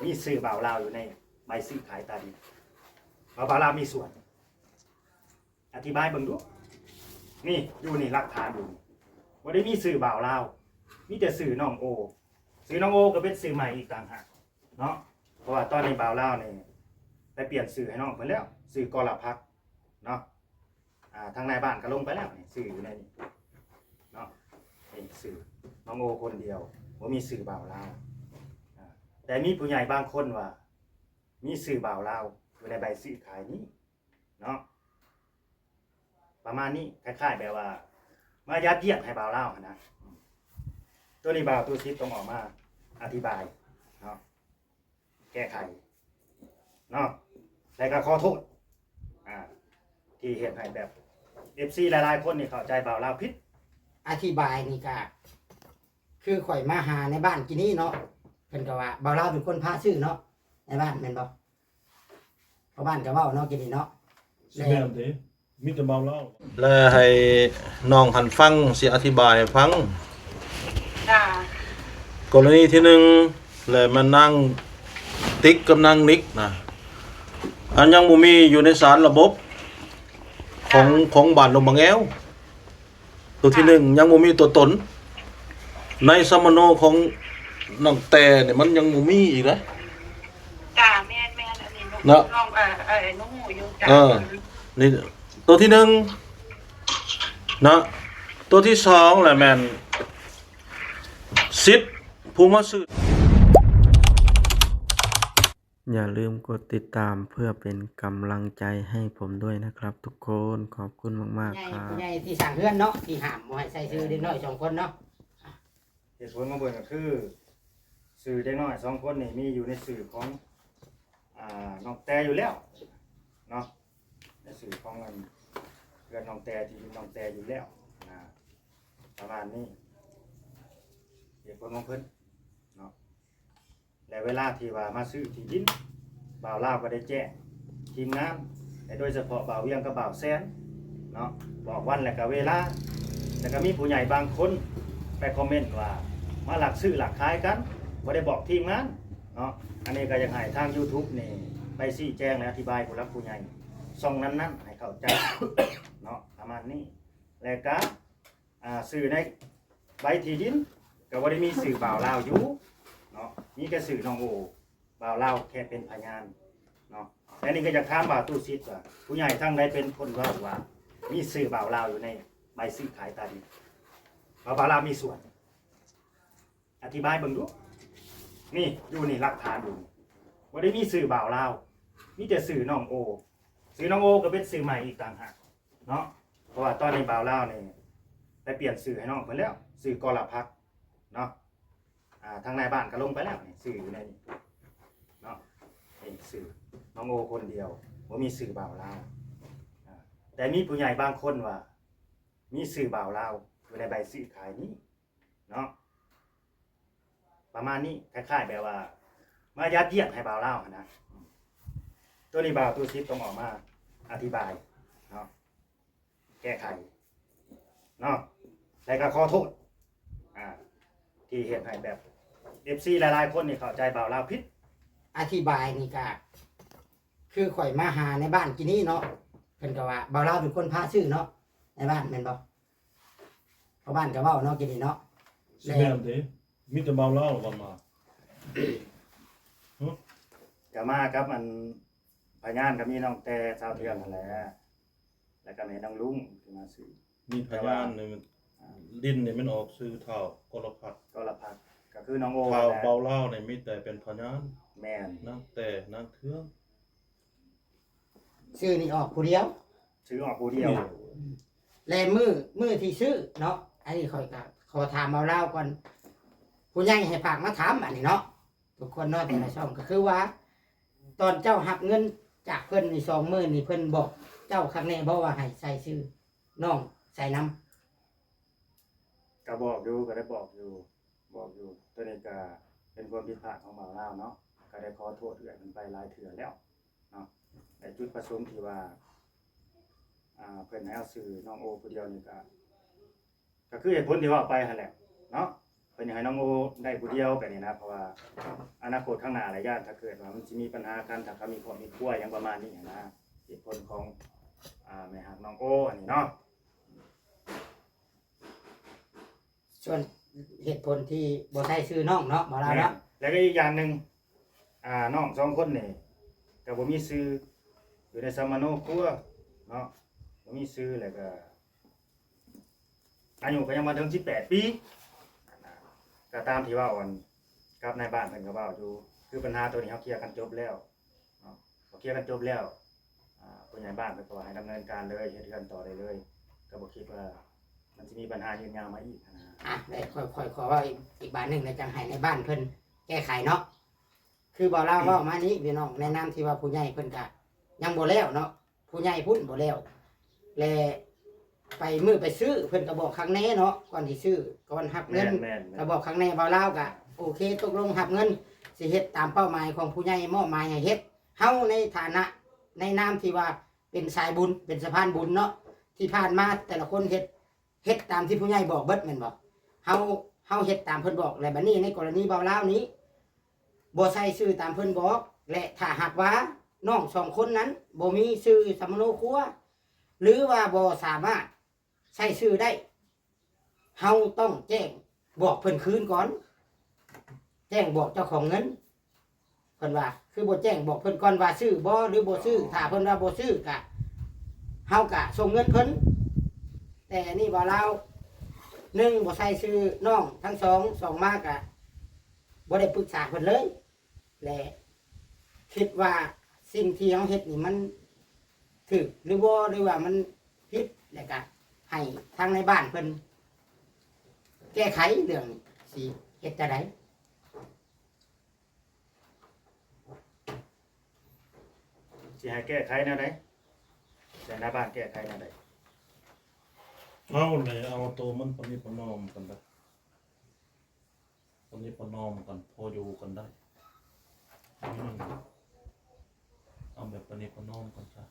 มีสื่อบ่าวลาวอยู่ในใบซื้อขายตาดีบ่าวลาวมีส่วนอธิบายเบิ่งดูนี่อยู่นี่หลักฐานอยู่บ่ได้มีสื่อบ่าวลาวมีแต่สื่อน้องโอสื่อน้องโอก็เป็นสื่อใหม่อีกต่างหากเนาะเพราะว่าตอนนี้บ่าวลาวนี่ไปเปลี่ยนสื่อให้น้องเพิ่นแล้วสื่อกรพักเนาะทางนายบ้านก็ลงไปแล้วนี่สื่ออยู่ในนี้เนาะนี่สื่อน้องโอคนเดียวบ่มีสื่อบ่าวลาวแต่มีผู้ใหญ่บางคนว่ามีสื่อบ่าวลาวอยู่ในใบซื้อขายนี้เนาะประมาณนี้คล้ายๆแบบว่ามายัดเยียดให้บ่าวลาวนะตัวนี้บ่าวตัวซิปต้องออกมาอธิบายเนาะแก้ไขเนาะแล้วก็ขอโทษที่เห็นให้แบบ FC หลายๆคนนี่เข้าใจบ่าวลาวผิดอธิบายนี่ก็คือข่อยมาหาในบ้านกินนี้เนาะเพิ่นก็ว่าบ่าวลาวเป็นคนพาชื่อเนาะในบ้านแม่นบ่เพราะบ้านก็เว้าเนาะกินนี่เนาะ สิแม่นติมีแต่เบาเล่า และให้น้องหันฟังสิอธิบายให้ฟังกรณีที่1แล้วมันนั่งติ๊กกับนางนิกนะอันยังบ่มีอยู่ในสารระบบของบ้านดงบางแอวตัวที่1ยังบ่มีตัวตนในสมโนของน้องแต่เนี่ยมันยังบ่มีอีกนะจ้าแม่นอันนี้น้องน้องหูอยู่จ้านี่ตัวที่1นะตัวที่2แหละแม่นสิทธิ์ผู้มาซื้ออย่าลืมกดติดตามเพื่อเป็นกำลังใจให้ผมด้วยนะครับทุกคนขอบคุณมากๆครับผู้ใหญ่ที่สั่งเฮือนเนาะที่ห้ามบ่ให้ใส่ชื่อเด็กน้อย2คนเนาะเหตุผลของเบิ่งก็คือสื่อเด็กน้อย2คนนี่มีอยู่ในสื่อของน้องแต่อยู่แล้วเนาะในสื่อของเพื่อนน้องแต่ที่น้องแต่อยู่แล้วประมาณนี้เหตุผลของเพิ่นเนาะและเวลาที่ว่ามาซื้อที่ดินบ่าวลาวก็ได้แจ้งทีมงานและโดยเฉพาะบ่าวเวียงกับบ่าวแสนเนาะบอกวันและก็เวลาแล้วก็มีผู้ใหญ่บางคนไปคอมเมนต์ว่ามาหลักซื้อหลักขายกันบ่ได้บอกทีมงานเนาะอันนี้ก็ยังให้ทาง YouTube นี่ไปชี้แจงและอธิบายผู้หลักผู้ใหญ่ช่องนั้นๆให้เข้าใจเนาะประมาณนี้แล้วก็สื่อในใบที่ดินก็บ่ได้มีสื่อบ่าวลาวอยู่เนาะมีแค่สื่อน้องโอบ่าวลาวแค่เป็นพยานเนาะและนี่ก็จะถามบ่าวตู้ซิดว่าผู้ใหญ่ทั้งใดเป็นคนว่ามีสื่อบ่าวลาวอยู่ในใบซื้อขายตาดีบ่าวลาวมีส่วนอธิบายเบิ่งดูนี่อยู่นี่หลักฐานอยู่บ่ได้มีสื่อบ่าวลาวมีแต่สื่อน้องโอสื่อน้องโอก็เป็นสื่อใหม่อีกต่างหากเนาะเพราะว่าตอนนี้บ่าวลาวนี่ไปเปลี่ยนสื่อให้น้องเพิ่นแล้วสื่อกรพักเนาะทางนายบ้านก็ลงไปแล้วนี่สื่ออยู่ในนี้เนาะนี่สื่อน้องโอคนเดียวบ่มีสื่อบ่าวลาวแต่มีผู้ใหญ่บางคนว่ามีสื่อบ่าวลาวอยู่ในใบซื้อขายนี้เนาะประมาณนี้คล้ายๆแบบว่ามายัดเยียดให้บ่าวลาวนะตัวนี้บ่าวตัวซิปต้องออกมาอธิบายเนาะแก้ไขเนาะแล้วก็ขอโทษที่เห็นให้แบบ FC หลายๆคนนี่เข้าใจบ่าวลาวผิดอธิบายนี่ก็คือข่อยมาหาในบ้านกินนี้เนาะเพิ่นก็ว่าบ่าวลาวเป็นคนพาชื่อเนาะในบ้านแม่นบ่เพราะบ้านก็เว้าเนาะกินนี่เนาะ สิแม่นติมีแต่เบาเล่าว่ามาก็มากับมันพยานก็มีน้องแต่ชาวเทืองนั่นแหละแล้วก็แม่น้องลุงที่มาซื้อมีพยานนี่ดินนี่มันออกซื้อเท่ากรพัดก็คือน้องโอเท่าเบาเล่านี่มีแต่เป็นพยานแม่นนางแต่นางเทืองชื่อนี่ออกผู้เดียวซื้อออกผู้เดียวและมือที่ซื้อเนาะอันนี้ข่อยก็ขอถามบ่าวลาวก่อนผู้ใหญ่ให้ฝากมาถามอันนี้เนาะทุกคนเนาะแต่ละช่องก็คือว่าตอนเจ้าหักเงินจากเพิ่นนี่20,000นี่เพิ่นบอกเจ้าครั้งแน่บ่ว่าให้ใส่ชื่อน้องใส่น้ำก็บอกอยู่ก็ได้บอกอยู่ตัวนี้ก็เป็นความผิดพลาดของบ่าวลาวเนาะก็ได้ขอโทษเอื้อยมันไปหลายเทื่อแล้วเนาะแต่จุดประสงค์ที่ว่าเพิ่นให้เอาซื้อน้องโอผู้เดียวนี่ก็คือเหตุผลที่ว่าไปหั่นแหละเนาะเพิ่ พิ่นอยากให้น้องโอได้ผู้เดียวแบบนี้นะเพราะว่าอนาคตข้างหน้าหลายอย่างถ้าเกิดว่ามันสิมีปัญหากันถ้าเขามีครอบมีครัวอย่างประมาณนี้นะเหตุผลของแม่ฮักน้องโออันนี้เนาะ ส่วนเหตุผลที่บ่ใช้ชื่อน้องเนาะบ่เราเนาะ แล้วก็อีกอย่างหนึงน้องสองคนนี่ก็บ่มีชื่ออยู่ในสมโนครัวเนาะบ่มีชื่อแล้วก็อายุก็ยังบ่ถึง18 ปีก็ตามที่ว่าอ่อนกับนายบ้านเพิ่นก็เว้าอยู่คือปัญหาตัวนี้เฮาเคลียร์กันจบแล้วเนาะพอเคลียร์กันจบแล้วผู้ใหญ่บ้านเพิ่นก็ว่าให้ดำเนินการเลยเฮ็ดกันต่อได้เลยก็บ่คิดว่ามันสิมีปัญหายืนยาวมาอีกนะ ได้ค่อยขอว่าอีกบาทหนึงแล้วจังให้ในบ้านเพิ่นแก้ไขเนาะคือบ่เราเว้ามานี้พี่น้องในนามที่ว่าผู้ใหญ่เพิ่นก็ยังบ่แล้วเนาะผู้ใหญ่พุ่นบ่แล้วและไปมื้อไปซื้อเพิ่นก็บอกครั้งแน่เนาะก่อนที่ซื้อก่อนรับเงิน แม่น ก็บอกครั้งแน่บ่เราก็โอเคตกลงรับเงินสิเฮ็ดตามเป้าหมายของผู้ใหญ่มอบหมายให้เฮ็ดเฮาในฐานะในนามที่ว่าเป็นสายบุญเป็นสะพานบุญเนาะที่ผ่านมาแต่ละคนเฮ็ดตามที่ผู้ใหญ่บอกเบิดแม่นบ่เฮาเฮ็ดตามเพิ่นบอกและบัดนี้ในกรณีเบาลาวนี้บ่ใส่ชื่อตามเพิ่นบอกและถ้าหากว่าน้องสองคนนั้นบ่มีชื่อสมโนครัวหรือว่าบ่สามารถใช้ชื่อได้เฮาต้องแจ้งบอกเพิ่นคืนก่อนแจ้งบอกเจ้าของเงินเพิ่นว่าคือบ่แจ้งบอกเพิ่นก่อนว่าซื้อบ่หรือบ่ซื้อถ้าเพิ่นว่าบ่ซื้อก็เฮาก็ส่งเงินเพิ่นแต่นี่บ่ลาวหนึ่งบ่ใส่ชื่อน้องทั้งสองมากะบ่ได้ปรึกษาเพิ่นเลยและคิดว่าสิ่งที่เฮาเฮ็ดนี่มันถูกหรือบ่หรือว่ามันผิดแล้วก็ให้ทางในบ้านเพิ่นแก้ไขเรื่องสิเฮ็ดจังได๋ สิให้แก้ไขแนวใดแต่หน้าบ้านแก้ไขแนวใด เอาเลยเอาตัวมันปณิปนอมกันได้ปณิปนอมกันพออยู่กันได้เอาแบบปณิปนอมกันซะ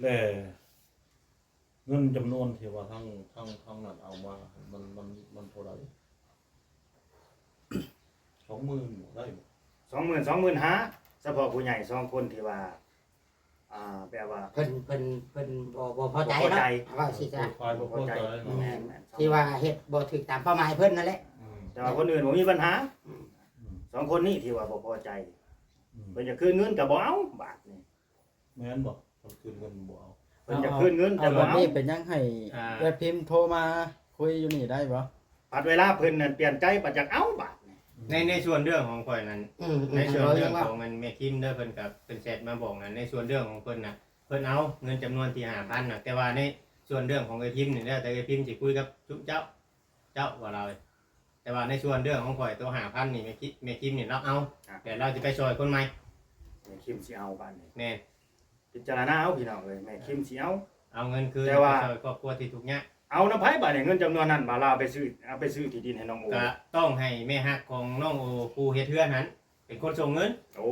แล่เงินจำนวนที่ว่าทั้งนั้นเอามามันเท่าไหร่20,000ได้บ่ 25,000เฉพาะผู้ใหญ่2คนที่ว่าแปลว่า เพิ่นบ่พอใจ บ่พอใจ เนาะว่าสิจ้ะ ฝ่ายบ่พอใจ แม่น ที่ว่าเฮ็ดบ่ถูกตามเป้าหมายเพิ่นนั่นแหละ แต่ว่าคนอื่นบ่มีปัญหา2คนนี้ที่ว่าบ่พอใจเพิ่นจะคืนเงินก็บ่เอาบาทนี่ แม่นบ่มันคืนเงินบ่เอา เพิ่นจะคืนเงินแต่ เอา บ่ แบบ เอา นี้เป็นยังให้เว็บพิมพ์โทรมาคุยอยู่นี่ได้บ่ ปัดเวลาเพิ่นนั่นเปลี่ยนใจปัดจากเอาบาทนี่ ในส่วนเรื่องของข่อยนั้น ในส่วนเรื่องของมันแม่คิมเด้อเพิ่นกับเพิ่นแชทมาบอกนั้นในส่วนเรื่องของเพิ่นน่ะเพิ่นเอาเงินจำนวนที่5,000น่ะแต่ว่าในส่วนเรื่องของไอ้พิมพ์นี่เด้อแต่ไอ้พิมพ์สิคุยกับทุกเจ้าว่าเราแต่ว่าในส่วนเรื่องของข่อยตัว5,000นี่แม่คิมนี่เราเอาแต่เราจะไปช่วยคนใหม่ แม่คิมสิเอาบาทนี่ แน่ พิจารณาเอาพี่น้องเอ้ยแม่คิมสิเอา เงินคืน แต่ว่า ไปช่วยครอบครัวที่ทุกข์ยาก เอาน้ำไผบาทนี่เงินจำนวนนั้นบาทลาวไปซื้อที่ดินให้น้องโอ ก็ต้องให้แม่ฮักของน้องโอผู้เฮ็ดเฮือนนั้นเป็นคนส่งเงิน โอ้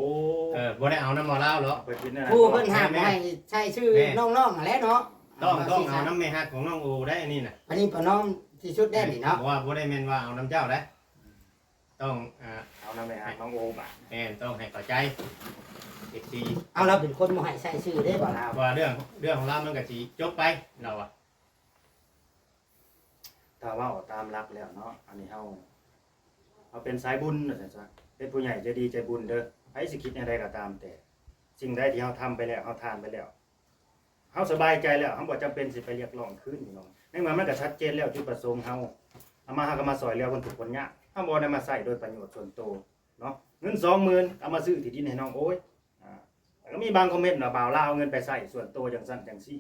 บ่ได้เอาน้ำหมอลาวหรอก เพิ่นคิดนั่น ผู้เพิ่นห้ามให้ใช้ชื่อน้องๆนั่นแหละเนาะ ต้องเอาน้ำแม่ฮักของน้องโอได้อันนี้น่ะ อันนี้ประนอมที่สุดได้นี่เนาะ เพราะว่าบ่ได้แม่นว่าเอาน้ำเจ้าได้ต้องเอาน้ำไปหาน้องโอบาท แม่นต้องให้เข้าใจเด็กดี เอาเราเป็นคนบ่ให้ใช้ชื่อได้บ่ล่ะ ว่าเรื่องของเรามันก็สิจบไปเราอะ ถ้าว่าเอาตามรักแล้วเนาะอันนี้เอาเป็นสายบุญว่าซั่นซะเป็นผู้ใหญ่ใจดีใจบุญเด้อไผสิคิดจังไดก็ตามแต่สิ่งใดที่เฮาทำไปแล้วเฮาทานไปแล้วเฮาสบายใจแล้วเฮาบ่จำเป็นสิไปเรียกร้องคืนพี่น้องในเมื่อมันก็ชัดเจนแล้วจุดประสงค์เฮาเอามาเฮาก็มาซอยเหลือคนทุกข์คนยากเฮาบ่ได้มาใช้โดยประโยชน์ส่วนตัวเนาะเงิน 20,000เอามาซื้อที่ดินให้น้องโอ้ยแล้วก็มีบางคอมเมนต์ว่าบ่าวลาวเอาเงินไปใช้ส่วนตัวจังซั่นจังซี่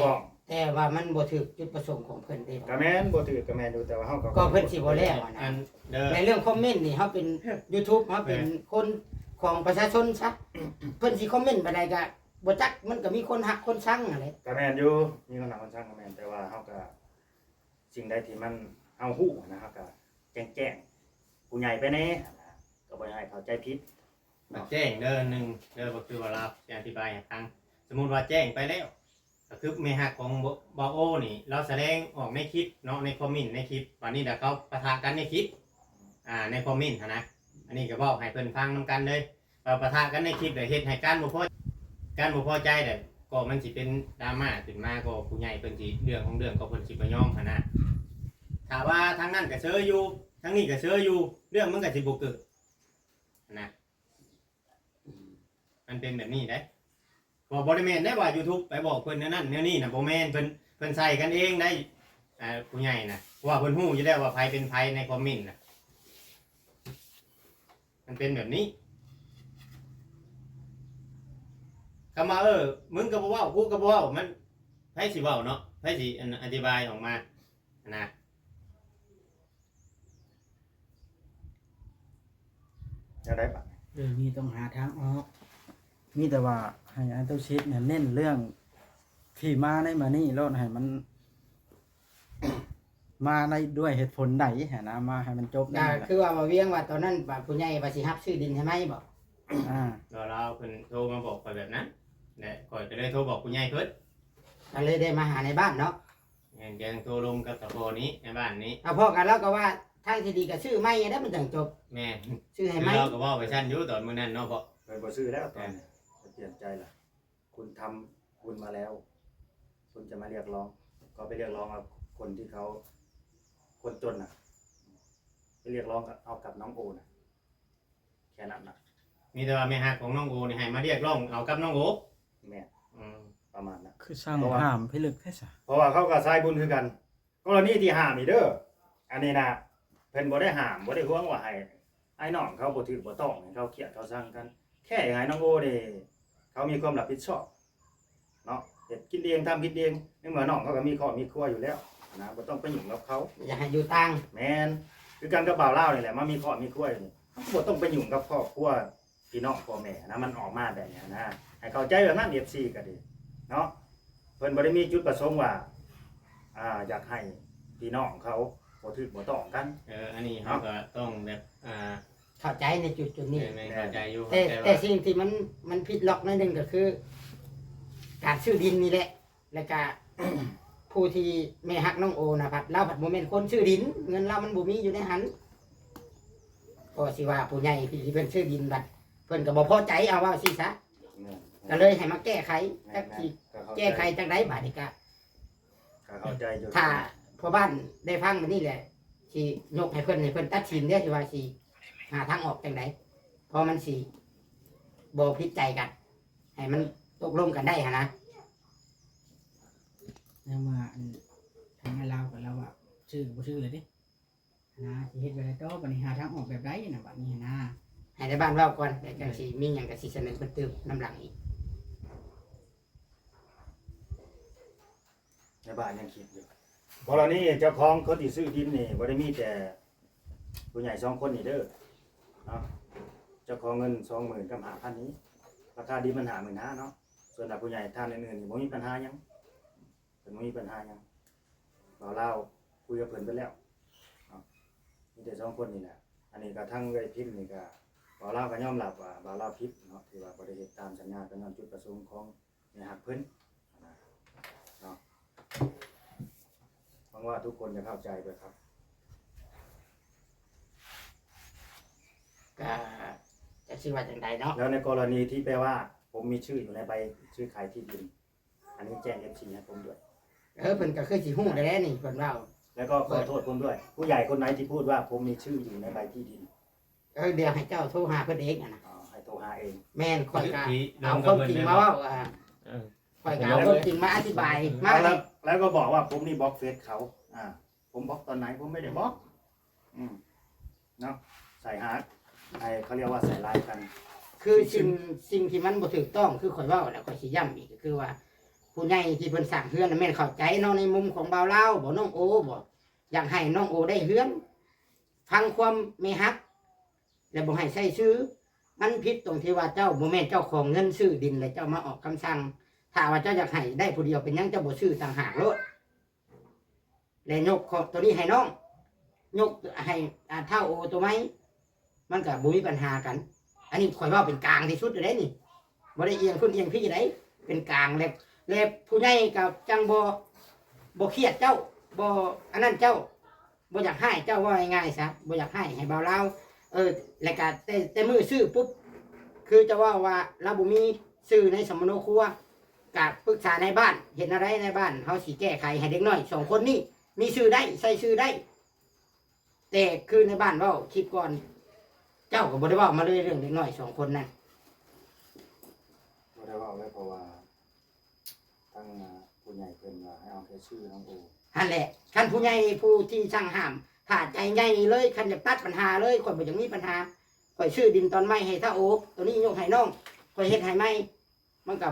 ฟ้อง แต่ว่ามันบ่ถูกจุดประสงค์ของเพิ่นเด้ ก็แม่นบ่ถือก็แม่นอยู่แต่ว่าเฮาก็ ก็เพิ่นสิบ่แล้วอะ อั นะ นเด้อ ในเรื่องคอมเมนต์นี่เฮาเป็น YouTube เฮาเป็นคนของประชาชนซะเพิ่นสิคอมเมนต์ไปได้ก็บ่จักมันก็มีคนฮักคนชังนั่นแหละ ก็แม่นอยู่มีคนหนักคนช่างก็แม่นแต่ว่าเฮาก็สิ่งใดที่มันเฮาฮู้นะครับก็แจ้งผู้ใหญ่ไปแน่ก็บ่ให้เข้าใจผิด มาแจ้งเด้อหนึ่งเด้อก็คือว่าเราจะอธิบายให้ฟังสมมุติว่าแจ้งไปแล้ว ก็คือแม่ฮักของบาโอนี่เราแสดงออกในคลิปเนาะในคอมเมนต์ในคลิปวันนี้เดี๋ยวเขาปะทะกันในคลิปในคอมเมนต์นะอันนี้ก็บอกให้เพิ่นฟังนำกันเลยปะทะกันในคลิปเดี๋ยวเฮ็ดให้การบ่พอใจเด้ก็มันสิเป็นดราม่าขึ้นมาก็ผู้ใหญ่เพิ่นสิเรื่องของเรื่องก็เพิ่นสิบ่ยอมนะถ้าว่าทางนั้นก็เซออยู่ทางนี้ก็เซออยู่เรื่องมันก็สิบ่เกิดนะมันเป็นแบบนี้ได้บ่ได้แม่นได้ว่า YouTube ไปบอกเพิ่นนั่นนี่น่ะบ่แม่นเพิ่นใส่กันเองได้ผู้ใหญ่น่ะว่าเพิ่นฮู้อยู่แล้วว่าไผเป็นไผในคอมเมนต์น่ะมันเป็นแบบนี้คำว่ามึงก็บ่เว้ากูก็บ่เว้ามันไผสิเว้าเนาะไผสิอธิบายออกมานะ จะได้ปะ เรื่องนี้ต้องหาทางออก มีแต่ว่าให้อันตุชิดเนี่ยเน้นเรื่องที่มาในมานี่แล้วให้มัน มาในด้วยเหตุผลใดหนะมาให้มันจบ ก็ ได้ คือว่าบ่เวียงว่าตอนนั้นว่าผู้ใหญ่ว่าสิรับซื้อดินให้ไหมบ่ เราเพิ่นโทรมาบอกข่อยแบบนั้นแหละข่อยก็เลยโทรบอกผู้ใหญ่เพิ่น ก็เลยได้มาหาในบ้านเนาะ แกงโทรลงกับตะโบนี้ในบ้านนี้ เอาพอกันแล้วก็ว่าทางที่ดีก็ซื้อไม้ได้มันถึงจบ แม่ ซื้อให้ คือ ไหม เราก็บอกไปชั้นอยู่ตอนมื้อนั้นเนาะเพราะ ไปบ่ซื้อแล้วตอนนี้จะเปลี่ยนใจละคุณทำคุณมาแล้ว คุณจะมาเรียกร้อง ก็ไปเรียกร้องเอาคนที่เขาคนจนน่ะไปเรียกร้องเอากับน้องโอน่ะแค่นั้นน่ะ มีแต่ว่าแม่ฮักของน้องโอนี่ให้มาเรียกร้องเอากับน้องโอ แม่ อืม ประมาณนั้น คือสร้างห้ามพิลึกแท้ซะ เพราะว่าเขาก็สายบุญคือกันกรณีที่ห้ามนี่เด้ออันนี้นะเพิ่นบ่ได้ห้ามบ่ได้ห่วงว่าให้ไอ้น้องเขาบ่ถือบ่ต้องให้เขาเกลียดเขาสั่งกัน แค่ให้น้องโอนี่เขามีความรับผิดชอบเนาะเฮ็ดกินเองทำกินเองในเมื่อน้องเขาก็มีครอบมีครัวอยู่แล้วนะบ่ต้องไปยุ่งกับเขา อยากให้อยู่ต่าง แม่นคือกันกับบ่าวลาวนี่แหละมามีครอบมีครัวนี่เขาบ่ต้องไปยุ่งกับครอบครัวพี่น้องพ่อแม่นะมันออกมาแบบนี้นะให้เข้าใจแบบนั้น FC ก็ดีเนาะเพิ่นบ่ได้มีจุดประสงค์ว่าอยากให้พี่น้องเขาบ่ถือบ่ต้องกัน อันนี้เขาก็ต้องแบบเข้าใจในจุดนี้ ไม่เข้าใจอยู่ แต่สิ่งที่มันผิดล็อกนั่นนึงก็คือ การซื้อดินนี่แหละ แล้วก็ ผู้ที่แม่ฮักน้องโอนะพัดเราผัดโมเมนต์คนซื้อดิน เงินเรามันบ่มีอยู่ในหันก็สิว่าผู้ใหญ่ที่เป็นซื้อดินบัดเพิ่นก็บ่พอใจเอาว่าสิซะก็เลยให้มาแก้ไขจักสิแก้ไขจังไดบัดนี้ก็ เข้าใจอยู่ ถ้าพ่อบ้านได้ฟังมานี่แหละสิยกให้เพิ่นตัดสินเด้อสิว่าสิหาทางออกจังไดเพราะมันสิบ่ผิดใจกัน ให้มันตกลงกันได้หั่นนะ แล้วว่าทางให้เรากับเราอ่ะชื่อบ่ชื่อเลยดินะสิเฮ็ดไว้แล้วต่อบัดนี้หาทางออกแบบใดน่ะบัดนี้นะ ให้ในบ้านเว้าก่อนแล้วจังสิมีหยังก็สิเสนอเพิ่นเติมน้ำหลังอีก ในบ้านยังคิดอยู่กรณีเจ้าของคนที่ซื้อดินนี่บ่ได้มีแต่ผู้ใหญ่2คนนี่เด้อเนาะเจ้าของเงิน 20,000 กับ 5,000 นี้ราคาดินมัน 55,000 เนาะส่วนถ้าผู้ใหญ่ท่านอื่นๆนี่บ่มีปัญหาหยังเพิ่นบ่มีปัญหาหยังเราเล่าคุยกับเพิ่นไปแล้วเนาะมีแต่2คนนี่แหละอันนี้ก็ทั้งเอ้ยพิมพ์นี่ก็บ่เล่าก็ยอมรับว่าบ่เล่าผิดเนาะที่ว่าบ่ได้เฮ็ดตามสัญญาเป็นจุดประสงค์ของแม่ฮักเพิ่นเนาะหวังว่าทุกคนจะเข้าใจด้วยครับ ก็จะสิว่าจังไดเนาะ แล้วในกรณีที่แปลว่าผมมีชื่ออยู่ในใบชื่อขายที่ดิน อันนี้แจ้ง FC ให้ผมด้วย เพิ่นก็คือสิฮู้ได้แล้วนี่เพิ่นเว้า แล้วก็ขอโทษผมด้วย ผู้ใหญ่คนไหนที่พูดว่าผมมีชื่ออยู่ในใบที่ดิน เดี๋ยวให้เจ้าโทรหาเพิ่นเองอะนะ ให้โทรหาเอง แม่นข่อยก็เอาความจริงมาเว้าข่อยก็เอาความจริงมาอธิบายมา แล้วก็บอกว่าผมนี่บล็อกเฟซเขาผมบล็อกตอนไหนผมไม่ได้บล็อกเนาะใส่ฮาร์ดเขาเรียกว่าใส่ไลน์กัน คือสิ่งที่มันบ่ถูกต้องคือข่อยเว้าแล้วข่อยสิย้ำอีกก็คือว่า ผู้ใหญ่ที่เพิ่นสร้างเฮือนน่ะแม่นเข้าใจเนาะในมุมของบ่าวลาวบ่น้องโอบ่อยากให้น้องโอได้เฮือนฟังความแม่ฮัก แล้วบ่ให้ใช้ชื่อมันผิดตรงที่ว่าเจ้าบ่แม่นเจ้าของเงินซื้อดินแล้วเจ้ามาออกคำสั่งถ้าว่าเจ้าอยากให้ได้ผู้เดียวเป็นหยังเจ้าบ่ซื้อต่างหากโลดแล้วยกขอบตัวนี้ให้น้องยกให้เท่าโอตัวไหมมันก็บ่มีปัญหากัน อันนี้ข่อยว่าเป็นกลางที่สุดเลยนี่บ่ได้เอียงขึ้นเอียงพี่ไดเป็นกลางแล้ว แล้วผู้ใหญ่กับจังบ่เครียดเจ้าบ่อันนั้นเจ้าบ่อยากให้เจ้าว่าง่ายๆซะบ่อยากให้เบาเล่าแล้วก็แต่มือซื้อปุ๊บคือจะว่าเราบ่มีซื้อในสมโนครัวกับปรึกษาในบ้านเห็นอะไรในบ้านเฮาสิแก้ไขให้เด็กน้อย2คนนี้มีชื่อได้ใส่ชื่อได้แต่คือในบ้านเว้าคลิปก่อนเจ้าก็บ่ได้เว้ามาเลยเรื่องเด็กน้อย2คนนั้น บ่ได้เว่าไว้เพราะว่าทั้งผู้ใหญ่เพิ่นว่าให้เอาแค่ชื่อน้องโอ นั่นแหละคันผู้ใหญ่ผู้ที่สั่งห้ามถ้าใจใหญ่เลยคันจะตัดปัญหาเลยข่อยบ่อยากมีปัญหาข่อยซื้อดินตอนไม้ให้ท่าโอตัวนี้ยกให้น้องข่อยเฮ็ดให้ไม้มันก็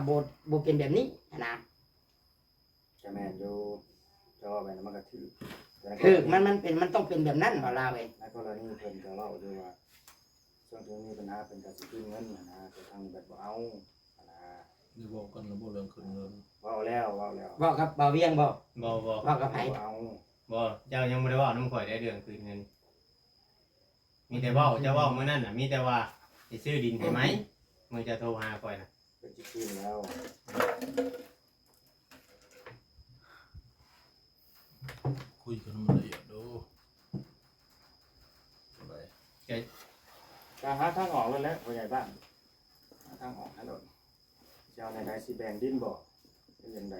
บ่เป็นแบบนี้นะ จะแม่นอยู่จะว่าไปแล้วมันก็ถือ คือมันต้องเป็นแบบนั้นบ่ล่ะเว้ย ในกรณีเพิ่นก็เว้าอยู่ว่าช่วงที่มีปัญหาเพิ่นก็สิคืนเงินนะแต่ทางแบบบ่เอานะ นี่บอกกันแล้วบ่เรื่องคืนเงิน เว้าแล้ว เว้ากับบ่าวเวียงบ่ บ่ เว้ากับไผ เอา บ่เจ้ายังบ่ได้เว้านำข่อยได้เรื่องคืนเงินมีแต่เว้าเจ้าเว้ามื้อนั้นน่ะมีแต่ว่าสิซื้อดินให้ไหมมื้อจะโทรหาข่อยน่ะ เป็นสิคืนแล้ว คุยกันมันละเอียดดูอะไร ก็หาทางออกแล้วแหละผู้ใหญ่บ้านหาทางออกให้โดดเจ้าในใดสิแบ่งดินบ่หรือจังได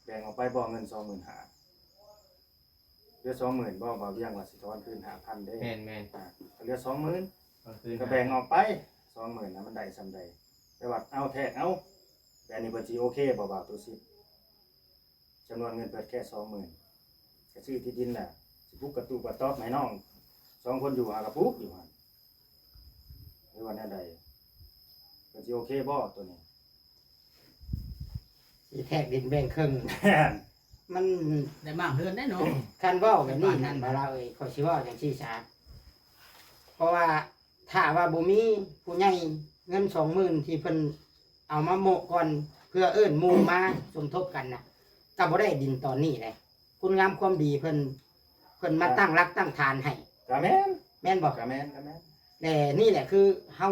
แบ่งออกไปบ่เงิน 25,000เหลือ 20,000บ่บ่เวียงว่าสิทอนคืน 5,000เด้ แม่น ก็เหลือ 20,000 ก็คือ ก็แบ่งออกไป20,000นะมันได้ซำใดแต่ว่าเอาแท้เอาแต่อันนี้เพิ่นสิโอเคบ่บ่าวตัวสิจำนวนเงินเพิ่นแค่ 20,000ก็ซื้อที่ดินน่ะสิปลูกกระตูกกระต๊อบให้น้อง2คนอยู่หากระปลูกอยู่หั่นหรือว่าแนวใดเพิ่นสิโอเคบ่ตัวนี้ สิแทกดินแบ่งครึ่งมัน ได้มากเฮือนได้เนาะ คันเว้าแบบนี้นั่นบ่ล่ะเอ้ยข่อยสิเว้าจังซี่ซะเพราะว่าถ้าว่าบ่มีผู้ใหญ่เงิน 20,000ที่เพิ่นเอามาโมะก่อนเพื่อเอิ้นหมู่มาสมทบกันน่ะก็บ่ได้ดินตอนนี้เลยคุณงามความดีเพิ่นมาตั้งรักตั้งฐานให้ ก็แม่น แม่นบ่ ก็แม่น แต่นี่แหละคือเฮ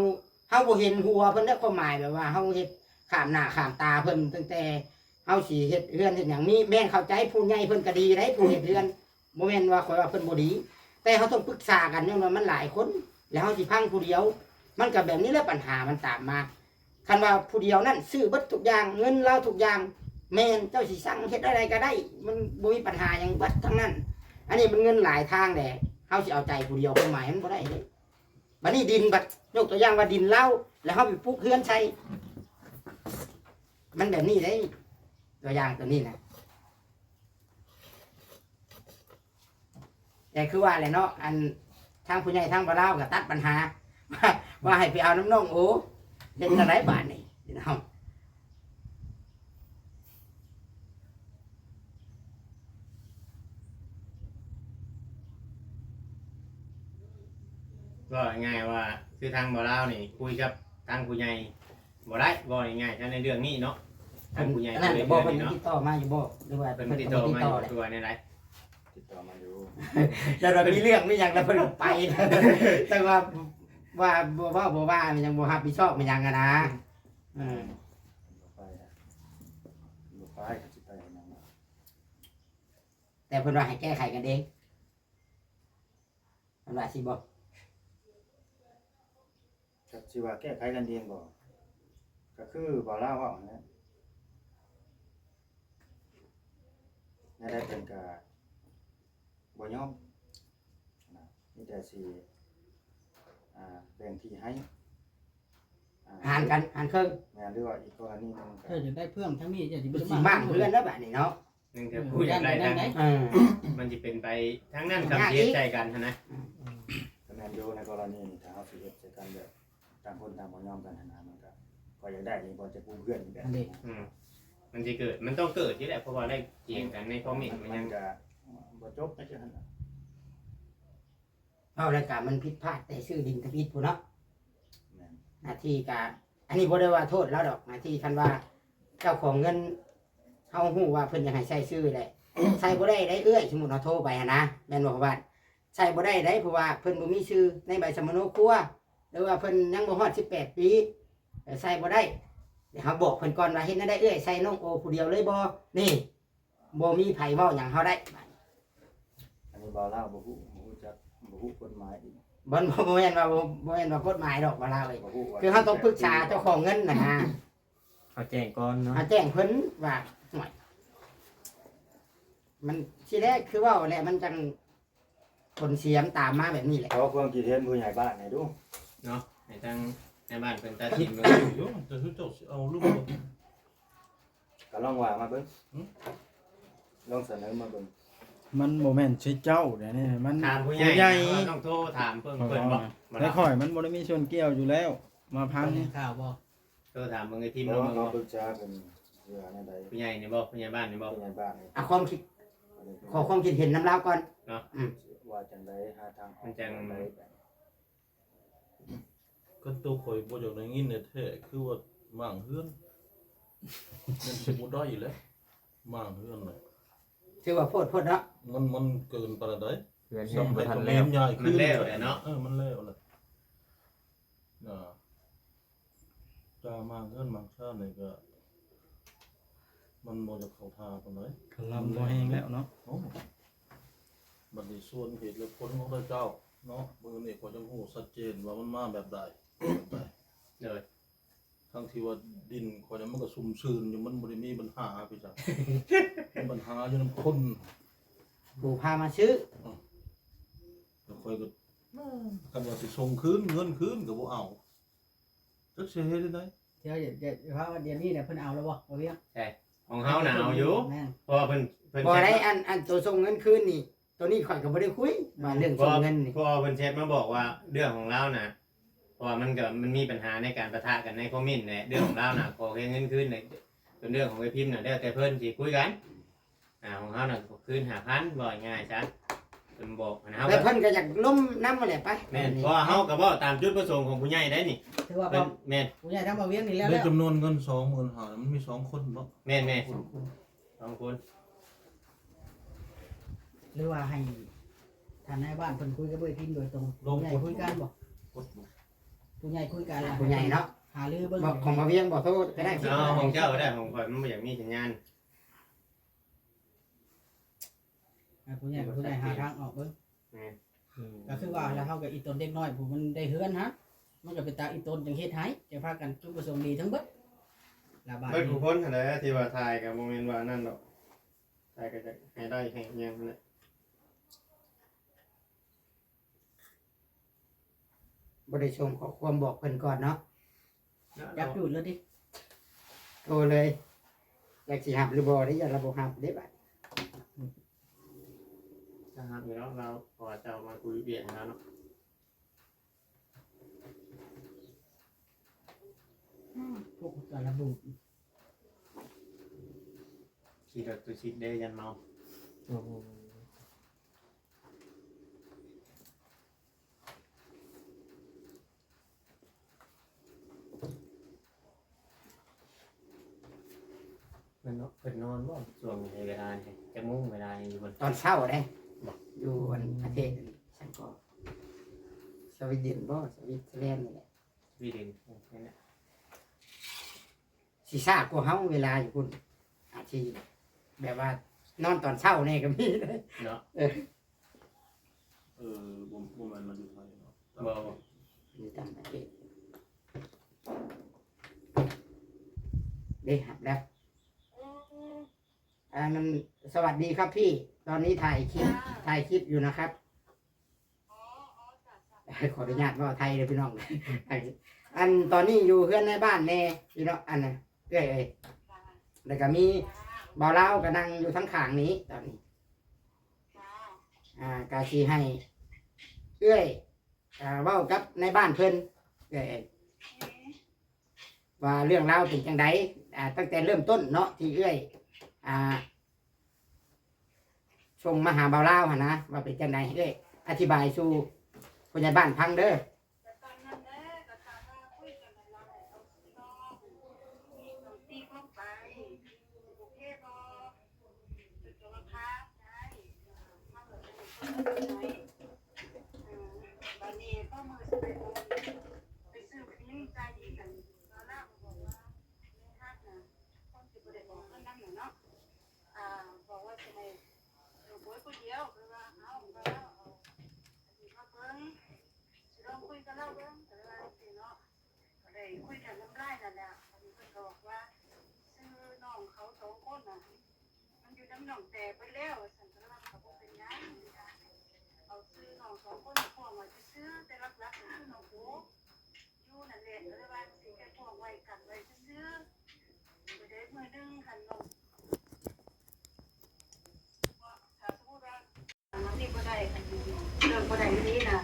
าบ่เห็นหัวเพิ่นได้ความหมายแบบว่าเฮาเฮ็ดข้ามหน้าข้ามตาเพิ่นตั้งแต่เฮาสิเฮ็ดเรือนเฮ็ดหยังนี้แม่นเข้าใจผู้ใหญ่เพิ่นก็ดีได้ผู้เฮ็ดเรือนบ่แม่นว่าข่อยว่าเพิ่นบ่ดี แต่เฮาต้องปรึกษากันย้อนว่ามันหลายคน แล้วเฮาสิพังผู้เดียว มันก็แบบนี้แหละปัญหามันตามมาคันว่าผู้เดียวนั่นซื้อเบิดทุกอย่างเงินเราทุกอย่างแม่นเจ้าสิสั่งเฮ็ดอะไรก็ได้ มันบ่มีปัญหาหยังเบิดทั้งนั้น อันนี้มันเงินหลายทางแหละเฮาสิเอาใจผู้เดียวความหมายมันบ่ได้เด้บัดนี้ดินบัดยกตัวอย่างว่าดินเล่าแล้วเฮาไปปลูกเฮือนใส่มันแบบนี้ได้ตัวอย่างตัวนี้นะแต่คือว่าแหละเนาะอันทางผู้ใหญ่ทางบ่าวลาวก็ตัดปัญหา ว่าให้ไปเอาน้ำน้องโอ้เฮ็ดจังไดบาดนี้พี่น้อง ก็ง่ายว่าคือทางบ่ลาวนี่คุยกับทางผู้ใหญ่บ่ได้บ่ง่ายๆถ้าในเรื่องนี้เนาะทางผู้ใหญ่ นั่น เลย บ่ เรื่อง เพิ่น นี้เนาะ ติดต่อมาอยู่บ่หรือว่า เพิ่ เพิ่ น น ติด บ่ ต่อ ติด มา ต่ อ อยู่ เลย ตัวในไร ติดต่อมาอยู่ แต่เรามีเรื่องมีหยังแล้วเพิ่นไปนะ แต่ว่าบ่ว่ามันยังบ่รับผิดชอบมันยังอะนะอืม บ่ไปก็สิไปให้นำ แต่เพิ่นว่าให้แก้ไขกันเองเพิ่นว่าสิบ่ ก็สิว่าแก้ไขกันเองบ่ก็คือบ่ลาวเว้านั่นแหละในได้เพิ่นก็บ่ยอมนะมีแต่สิแบ่งที่ให้ หารกันหารครึ่ง แม่นหรือว่าอีกกรณีหนึงก็ เธอจะได้เพิ่มทั้งนี้จะสิบ่ สิบ้านเพื่อนแล้วบัดนี้เนาะ นึงแต่ผู้ใหญ่ได้ทาง เออ มันจะเป็นไปทั้งนั้นกับเสียใจกันนะ ก็แม่นอยู่ในกรณีนี้ถ้าเฮาสิเฮ็ดใส่กันแบบต่างคนต่างบ่ยอมกันนะมันก็อยากได้นี่บ่จะกู้เพื่อนแบบนี้นะ มันจะเกิดมันต้องเกิดที่แหละเพราะว่าได้เกี่ยงกันในคอมเมนต์มัน มั ยั น ง ก็บ่จบนะจ๊ะหั่นน่ะ เอารายการมันผิดพลาดแต่ชื่อดินทผิดผู้เนาะ แม่น หน้าที่การอันนี้บ่ได้ว่าโทษแล้วดอกหน้าที่คันว่าเจ้าของเงินเฮาฮู้ว่าเพิ่นอยากให้ใช้ชื่อแหละ ใช้บ่ได้ได้เอื้อยสมมุติเราโทรไปหันนะแม่นบ่ครับว่าใช้บ่ได้ได้เพราะว่าเพิ่นบ่มีชื่อในใบสมโนครัวหรือว่าเพิ่นยังบ่ฮอด18 ปีใช้บ่ได้ เดี๋ยวเฮาบอกเพิ่นก่อนว่าเฮ็ดได้เอ้ยใส่น้องโอผู้เดียวเลยบ่นี่บ่มีไผเว้าหยังเฮาได้ อันนี้บ่าวเล่าบ่ฮู้จักบ่ฮู้กฎหมายอีก บ่แม่นว่าบ่แม่นว่ากฎหมายดอกว่าลาวเอ้ย บ่ฮู้ว่า คือเฮาต้องปรึกษาเจ้าของเงินน่ะนะ เขาแจ้งก่อนเนาะ แจ้งเพิ่นว่าห่วยมันที่แรกคือว่าแหละมันจังผลเสียมตามมาแบบนี้แหละ ขอความคิดเห็นผู้ใหญ่บ้านให้ดู เนาะให้ทางในบ้านเพิ่นตัดสินเบิ่ง โยแต่คือเจ้าสิเอาลูก ก็ลองว่ามาเบิ่งลองเสนอมาเบิ่ง มันโมเมนต์ใช่เจ้าเดี๋ยวนี้มัน ถามผู้ ผู้ ใหญ่ ใหญ่ ต้องโทรถามเพิ่นบ่ แต่ข่อยมันบ่ได้มีส่วนเกี่ยวอยู่แล้ว มาพัง เห็นข่าวบ่ โทรถามเบิ่งไอ้ทีม เพราะ เนาะ ว่าเขาปรึกษาเป็นเรื่องในใด ผู้ใหญ่นี่บ่ผู้ใหญ่บ้านนี่บ่ ผู้ใหญ่บ้านนี่ เอาความคิดขอความคิดเห็นน้ำลาวก่อน ว่าจังไดหาทางออก มันจัง ได ก็ตัวข่อยบ่อยากได้ยินแท้คือว่ามั่งเฮือนมันสิบ่ได้แล้วมั่งเฮือนน่ะ ถือว่าโพดเนาะ มันเกินปานใด เพื่อน สำ บ่ เร็จ ทัน มัน แล้ว ใหญ่ มั ขึ้ น น แล้วแหละเนาะ มันแล้วแหละจะมาเงินบางชาตินี่ก็มันบ่จะเข้าท่าปานใด กำลังบ่แห้งแล้วเนาะ โอ้บัดนี้ส่วนเหตุและผลของพระเจ้าเนาะมื้อนี้ก็จังฮู้ชัดเจนว่ามันมาแบบใดแบบใด เลย ทั้งที่ว่าดินข่อยนั้นมันก็ซุ่มซื่นอยู่มันบ่ได้มีปัญหาพี่จ้ะ มีปัญหาอยู่นำคน ผู้พามาซื้อ แล้วข่อยก็กันว่าสิส่งคืนเงินคืนก็บ่เอาจักสิเฮ็ดได้ เดี๋ยวเพราะว่าเดี๋ยวนี้เนี่ยเพิ่นเอาแล้วบ่บ่เวียง ของเฮาน่ะเอาอยู่ แม่น เพราะว่าเพิ่น บ่ได้อันตัวส่งเงินคืนนี่ ตัวนี้ข่อยก็บ่ได้คุยว่าเรื่อง เพ ส่ ราะ งเงินนี่ เพราะว่าเพิ่นแชทมาบอกว่าเรื่องของเราน่ะเพราะว่ามันมีปัญหาในการปะทะกันในคอมเมนต์แหละเรื่องของเราน่ะขอแค่เงินคืนน่ะเป็นเรื่องของไอ้พิมพ์น่ะแล้วแต่เพิ่นสิคุยกันของเฮาน่ะคืน 5,000บ่ง่ายๆซะเพิ่นบอกนะค แต่ รับ เพิ่นก็อยากล้มน้ำมาแหละไป แม่นเพราะว่าเฮาก็เว้าตามจุดประสงค์ของผู้ใหญ่ได้นี่ ถือว่า เพิ่นแม่น ผู้ใหญ่ทั้งบ่เวียงนี่แล้ว ได้ แล้ว จำนวนเงิน25,000มันมี2คนเนาะ แม่นสองคน หรือว่าให้ท่านนายบ้านเพิ่นคุยกับเบยพินโดยตรงผู้ใหญ่คุยกันบ่ กด ผู้ใหญ่คุยกันล่ะ ผู้ใหญ่เนาะ หาลือเบิ่ง บอกของมาเวียงบอกโทษก็ได้ ของเจ้าก็ได้ของข่อยมันบ่อยากมีสัญญาณ ผู้ใหญ่หาทางออกเบิ่งก็คือว่าแล้วเฮากับอีตนเด็กน้อยผู้มันได้เฮือนฮะมันก็เป็นตาอีตนจังเฮ็ดให้จะพากันจุดประสงค์ดีทั้งเบิดละบาด เบิด นี้ ผู้คนหั่นแหละที่ว่าถ่ายก็บ่แม่นว่านั่นดอกถ่ายก็จะให้ได้ให้หยังนั่นแหละ บ่ได้ชมขอความบอกเพิ่นก่อนเนาะ จับจุดเลยดิ โทรเลยอยากสิหับหรือบ่ได้อยากระบบหับได้บัด นะครับเดี๋ยวเราพอเจ้ามาคุยเบียดแล้วเนาะ พวกกระบุ ขี่รถตุชิดเดยันเมาเป็นนอนบ่ช่วงเวลาเนี่ยจะมุ่งเวลาอยู่บน ตอนเช้าเด้อยู่บนประเทศฉันก็สวีเดนบ่สวิตเซอร์แลนด์นี่แหละ วีเดนนี่แหละ สิซ่ากว่าเฮาเวลาอยู่พุ่นอาชีพแบบว่านอนตอนเช้านี่ก็มีเลย เนาะ บ่แม่นมาอยู่ไทยเนาะ บ่ อยู่ต่างประเทศได้หับแล้วนั้นสวัสดีครับพี่ ตอนนี้ถ่ายคลิปอยู่นะครับ ขออนุญาตว่าไทยเลยพี่น้อง อันตอนนี้อยู่เพื่อนในบ้านแน่พี่น้องอันน่ะเอ้ยแล้วก็มีบ่าวลาวก็นั่งอยู่ทั้งข้างนี้ตอนนี้กาชีให้เอ้ยเว้ากับในบ้านเพิ่นเอ้ยว่าเรื่องราวเป็นจังไดตั้งแต่เริ่มต้นเนาะที่เอ้ยส่งมาหาบ่าวลาวหั่นนะว่าเป็นจังไดเอ้ยอธิบายสู่ผู้ใหญ่บ้านพังเด้อ ไปซื้อพิมพ์ใจดีกันตอนแรกบอกว่า คุยกันน้ำลายนั่นแหละเพิ่นก็บอกว่าซื้อน้องเขาสองคนน่ะมันอยู่น้ำหนองแต่ไปแล้วสันตลักเขาบอกเป็นยังเอาซื้อน้องสองคนพ่อมาซื้อแต่รักๆซื้อน้องโอ้อยู่นั่นแหละเลยว่าสิแค่พ่อไว้กันไว้ซื้อไปได้มื้อนึงหันน้องถ้าสมมุติว่าอันนี้บ่ได้เรื่องบ่ได้นี้น่ะ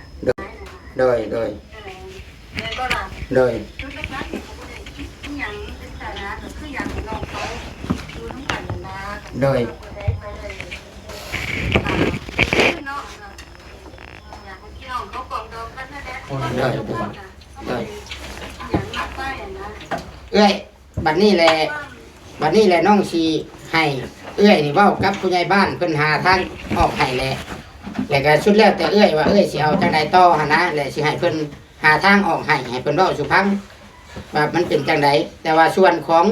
โดย เงินก็ล่ะ โดย ชุดแรกๆเขาบ่ได้คิดอิหยังเป็นสาระก็คืออย่างน้องเขาอยู่นำกันนั่นนะบ่ได้ไปเลยเนาะอยากให้พี่น้องเขากองดองกันนั่นแหละอย่างมากไปนะ เอ้ยบัดนี้แหละน้องสิให้เอ้ยนี่เว้ากับผู้ใหญ่บ้านเพิ่นหาทางออกให้แหละแล้วก็สุดแล้วแต่เอ้ยว่าเอ้ยสิเอาจังใดต่อหั่นนะแล้วสิให้เพิ่นหาทางออกให้เพิ่นเว้าสู่ฟังว่ามันเป็นจังใดแต่ว่าส่วนของ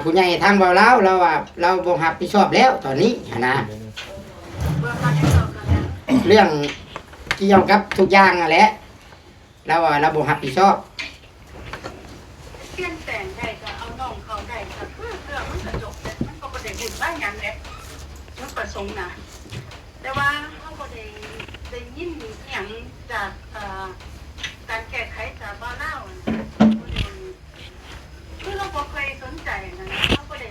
ผู้ใหญ่ทางเว้าลาวเราว่าเราบ่รับผิดชอบแล้วตอนนี้หั่นนะ เมื่อเขาได้ตอบกันแล้ว เรื่องเกี่ยวกับทุกอย่างนั่นแหละเราว่าเราบ่รับผิดชอบ เปลี่ยนแปลงได้ก็เอาน้องเขาได้ก็คือเรื่องมันก็จบแล้วมันก็บ่ได้บุญบ้านหยังแหละมันประสงค์นะแต่ว่าเฮาบ่ได้ยินอิหยังจากการแก้ไขจากบ้านเราคือเราบ่เคยสนใจนะเราบ่ได้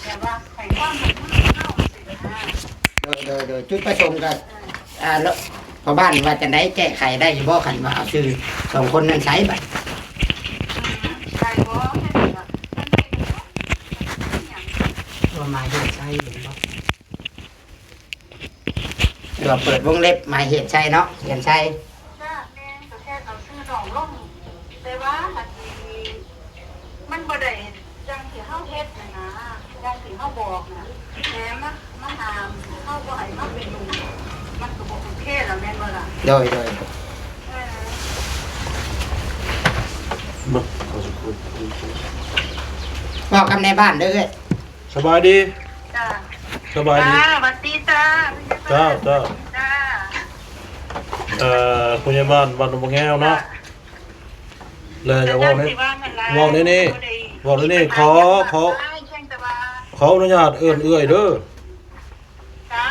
แต่ว่าให้ความรู้เฮาสินะ โดยจุดประสงค์ก็แล้วพอบ้านว่าจะได้แก้ไขได้อยู่บ่คันว่าเอาชื่อสองคนนั้นใช้บัด ใช่บ่แม่นว่ามันเป็นอิหยัง ว่าหมายเหตุใช่เห็นบ่เดี๋ยวเปิดวงเล็บหมายเหตุใช่เนาะเขียนใช่ จ้าแม่ก็แค่เอาชื่อน้องลงแต่ว่าหัดนี้มันบ่ได้จังที่เฮาเฮ็ดนะจังที่เฮาบอกนะแหมมาหามเฮาบ่ให้มาเป็นหนูมันก็บ่โอเคแล้วแม่นบ่ล่ะ โดย เออ บ่เขาสิคุย บอกกับในบ้านเด้อเอ้ย สบายดี จ้า สบายดี จ้าสวัสดีจ้า จ้า จ้า คุณยายบ้านบ้านบ่แง้วเนาะเลยจะเว้านี่เว้านี่ขออนุญาตเอิ้นเอื้อยเด้อ จ้า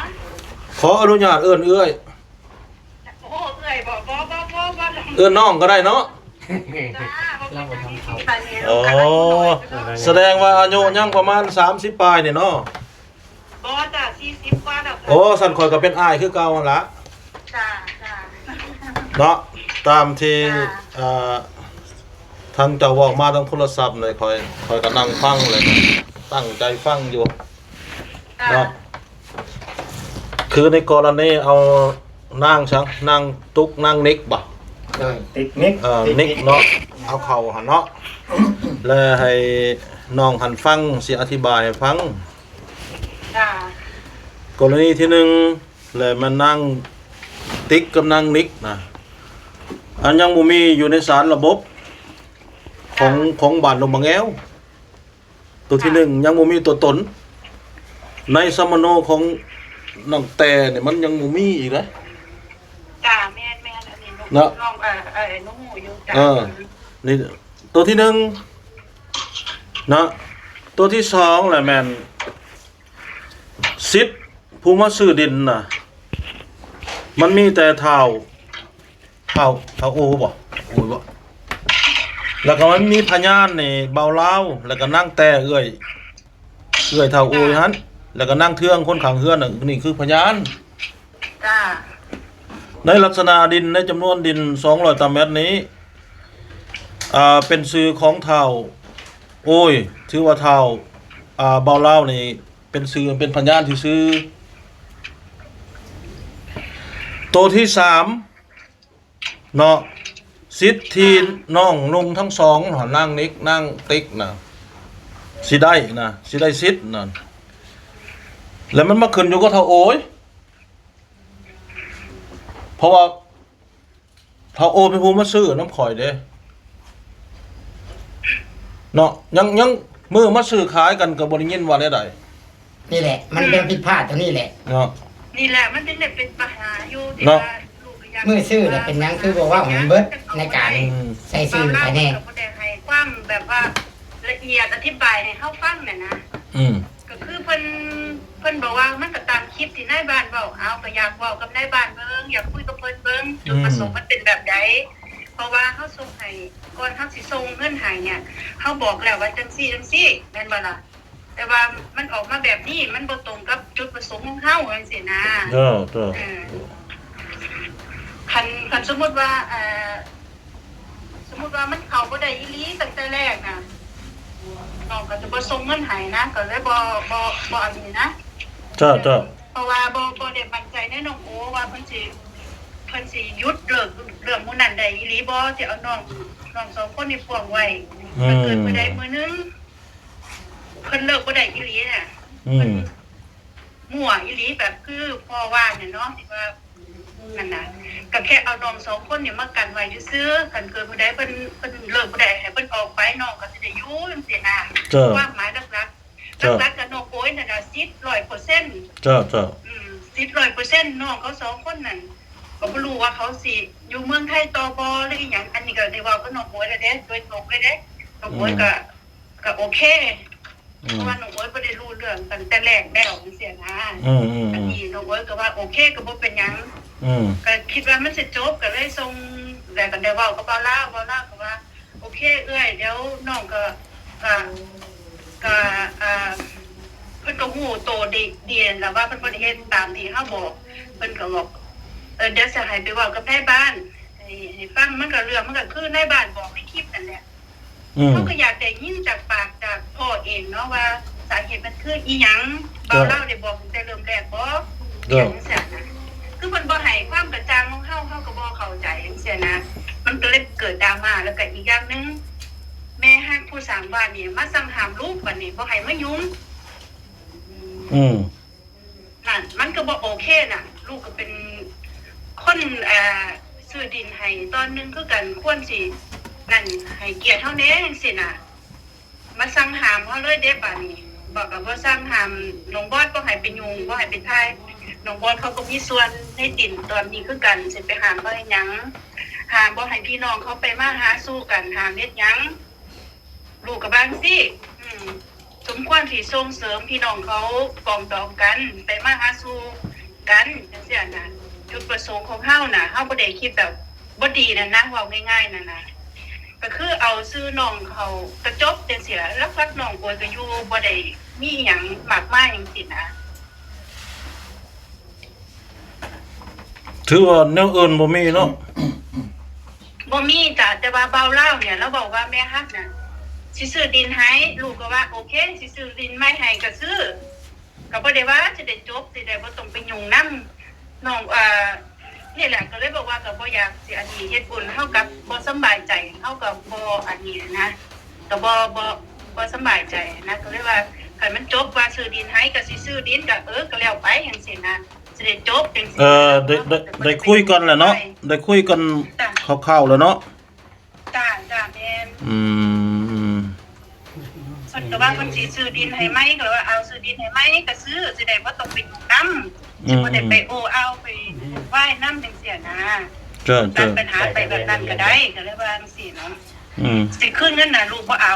ขออนุญาตเอิ้นเอื้อย โอ้เอ้ยบ่ เอิ้นน้องก็ได้เนาะ จ้าเราบ่ทำเขา อ๋อแสดงว่าอายุยังประมาณ30ปลายนี่เนาะ บ่จ้า40กว่าแล้ว โอ้สันข่อยก็เป็นอ้ายคือเก่าหั่นล่ะ จ้า เนาะตามที่ทางเจ้าเว้ามาทางโทรศัพท์เลยข่อยก็นั่งฟังเลยตั้งใจฟังอยู่เนาะคือในกรณีเอานางชังนางตุ๊กนางนิกบ่ โดย ติ๊กนิก นิกเนาะเอาเข้าหั่นเนาะแล้วให้น้องหันฟังสิอธิบายให้ฟัง จ้าก รณีที่หนึ่งแล้วมันนั่งติ๊กกับนางนิกนะอันยังบ่มีอยู่ในสารระบบของบ้านลงบางแอวตัวที่หนึ่งยังบ่มีตัวตนในสมโนของน้องแต่เนี่ยมันยังบ่มีอีกเลย จ้าแม่นอันนี้น้องน้องหมูอยู่จ้า นี่ตัวที่หนึ่งนะตัวที่สองแหละแม่นสิทธิ์ผู้มาซื้อดินน่ะมันมีแต่เท่าโอ้บ่โอ้ยบ่แล้วก็มันมีพยานนี่เบาลาวแล้วก็นั่งแต่เอื้อยเท่าโอ้ยหั่นแล้วก็นั่งเทืองคนข้างเฮือนน่ะนี่คือพยาน จ้า ในลักษณะดินในจำนวนดิน200ตารางเมตรนี้เป็นชื่อของเท่าโอ้ยถือว่าเท่าเบาลาวนี่เป็นชื่อเป็นพยานที่ชื่อตัวที่3เนาะสิทธิ์ที่น้องนุ่งทั้งสองนั่งนิกนั่งติ๊กนะสิได้สิทธิ์นั่นแล้วมันมาขึ้นอยู่กับเท่าโอ้ยเพราะว่าเท่าโอ้ยเป็นผู้มาซื้อน้ำข่อยเด้เนาะยังมือมาซื้อขายกันก็บ่ได้ยินว่าได้ นี่แหละมันเป็นผิดพลาดตรงนี้แหละ เนาะ นี่แหละมันเป็นปัญหาอยู่ที่ว่าลูก มือซื้อเนี่ยเป็นหยังคือบอกว่ามันเบิดในการใส่ซื้อไปแน่ บ่ได้ให้ความแบบว่าละเอียดอธิบายให้เฮาฟังน่ะนะ อืม ก็คือเพิ่นบอกว่ามันก็ตามคลิปที่นายบ้านเว้าเอาก็อยากเว้ากับนายบ้านเบิ่งอยากคุยกับเพิ่นเบิ่งจุดประสงค์มันเป็นแบบใดเพราะว่าเฮาส่งให้ก่อนเฮาสิส่งเงินให้เนี่ยเฮาบอกแล้วว่าจังซี่แม่นบ่ล่ะแต่ว่ามันออกมาแบบนี้มันบ่ตรงกับจุดประสงค์ของเฮาจังซี่นะ เจ้าเจ้า คันสมมุติว่าสมมุติว่ามันเข้าบ่ได้อีหลีตั้งแต่แรกน่ะน้องก็จะบ่ส่งเงินให้นะก็เลยบ่อันนี้นะ เจ้าเจ้า เพราะว่าบ่ได้มั่นใจในน้องโอว่าเพิ่นสิหยุดเรื่องหมู่นั้นได้อีหลีบ่สิเอาน้องสองคนนี่พ่วงไว้ถ้าเกิดมื้อใดมื้อนึงเพิ่นเลิกบ่ได้อีหลีน่ะ อืม มั่วอีหลีแบบคือพ่อว่าเนี่ยเนาะที่ว่านั่นน่ะก็แค่เอาน้องสองคนเนี่ยมากันไว้ซื่อๆกันเกิดผู้ใดเพิ่นเลิกบ่ได้ให้เพิ่นออกไปน้องก็สิได้อยู่จังซี่นะความหมายหลักๆกับน้องโอ้ยน่ะสิทธิ์ 100% เจ้าเจ้า สิทธิ์ 100% น้องเขาสองคนนั่นก็บ่รู้ว่าเขาสิอยู่เมืองไทยต่อบ่หรืออีหยังอันนี้ก็ได้เว้ากับน้องโอ้ยแล้วเด้โดยตรงเลยเด้น้องโอ้ยก็โอเคเพราะว่าน้องโอ้ยบ่ได้รู้เรื่องตั้งแต่แรกแล้วจังซี่นะอันนี้น้องโอ้ยก็ว่าโอเคก็บ่เป็นหยังก็คิดว่ามันสิจบก็เลยส่งแล้วก็ได้เว้ากับบ่าวลาวก็ว่าโอเคเอ้ยเดี๋ยวน้องก็เพิ่นก็ฮู้โตดีแล้วว่าเพิ่นบ่ได้เฮ็ดตามที่เฮาบอกเพิ่นก็บอกเดี๋ยวจะให้ไปเว้ากับนายบ้านให้ฟังมันก็เรื่องมันก็คือนายบ้านบอกในคลิปนั่นแหละเขาก็อยากได้ยินจากปากจากพ่อเองเนาะว่าสาเหตุมันคืออีหยังบ่าวลาวได้บอกตั้งแต่เริ่มแรกบ่อย่างนั้นซั่นนะคือเพิ่นบ่ให้ความกระจ่างของเฮาก็บ่เข้าใจจังซี่นะมันก็เลยเกิดดราม่าแล้วก็อีกอย่างนึงแม่ฮักผู้สร้างบ้านนี่มาสั่งห้ามลูกบัดนี้บ่ให้มายุ่งนั่นมันก็บ่โอเคน่ะลูกก็เป็นคนซื้อดินให้ตอนนึงคือกันควรสินั่นให้เกียรติเฮาแน่จังซี่น่ะมาสั่งห้ามเฮาเลยเด้บัดนี้บอกก็บ่สั่งห้ามน้องบอสบ่ให้ไปยุ่งบ่ให้ไปทายน้องบอสเขาก็มีส่วนในดินตอนนี้คือกันสิไปห้ามบ่ให้หยังห้ามบ่ให้พี่น้องเขาไปมาหาสู่กันห้ามเฮ็ดหยังลูกก็บางสิสมควรที่ส่งเสริมพี่น้องเขาปรองดองกันไปมาหาสู่กันจังซี่น่ะจุดประสงค์ของเฮาน่ะเฮาบ่ได้คิดแบบบ่ดีนั่นนะเว้าง่ายๆนั่นน่ะก็คือเอาชื่อน้องเขากระจบจังซี่ล่ะรักน้องโอยก็อยู่บ่ได้มีหยังมากมายจังซี่นะถือว่าแนวอื่นบ่มีเนาะ บ่มีจ้ะแต่ว่าเบาเล่าเนี่ยเราบอกว่าแม่ฮักน่ะสิซื้อดินให้ลูกก็ว่าโอเคสิซื้อดินไม่ให้ก็ซื้อก็บ่ได้ว่าสิได้จบสิได้บ่ต้องไปยุ่งนำน้องนี่แหละก็เลยบอกว่าก็บ่อยากสิอันนี้เฮ็ดบุญเฮากับบ่สำบายใจเฮาก็บ่อันนี้นะก็บ่สำบายใจนะก็เลยว่าคันมันจบว่าซื้อดินให้ก็สิซื้อดินก็ก็แล้วไปจังซี่นะสิได้จบจังซี่ได้คุยกันแหละเนาะได้คุยกันคร่าวๆแล้วเนาะจ้าแม่นเพิ่นก็ว่าเพิ่นสิซื้อดินให้ไหมก็ว่าเอาซื้อดินให้ไหมก็ซื้อสิได้บ่ต้องไปยุ่งนำสิบ่ได้ไปเอาไปว่ายน้ำจังซี่นะตัดปัญหาไปแบบนั้นก็ได้ก็เลยว่าจังซี่เนาะสิคืนเงินน่ะลูกบ่เอา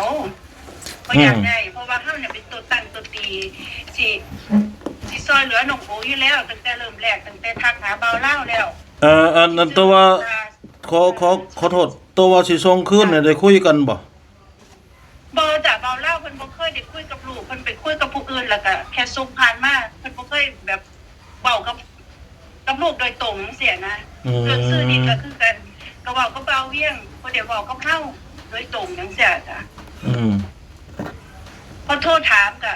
บ่อยากได้เพราะว่าเฮาเนี่ยเป็นตัวตั้งตัวตีสิซอยเหลือน้องโออยู่แล้วตั้งแต่เริ่มแรกตั้งแต่ทักหาเบาเล่าแล้วนั่นตัวว่าขอโทษตัวว่าสิส่งคืนเนี่ยได้คุยกันบ่จ้ะเบาเล่าเพิ่นบ่เคยได้คุยกับลูกเพิ่นไปคุยกับผู้อื่นแล้วก็แค่ส่งผ่านมาเพิ่นบ่เคยแบบเว้ากับลูกโดยตรงจังซี่นะเรื่องซื้อนี่ก็คือกันก็เว้ากับเบาเวียงบ่ได้เว้ากับเฮาโดยตรงจังซี่จ้ะพอโทรถามก็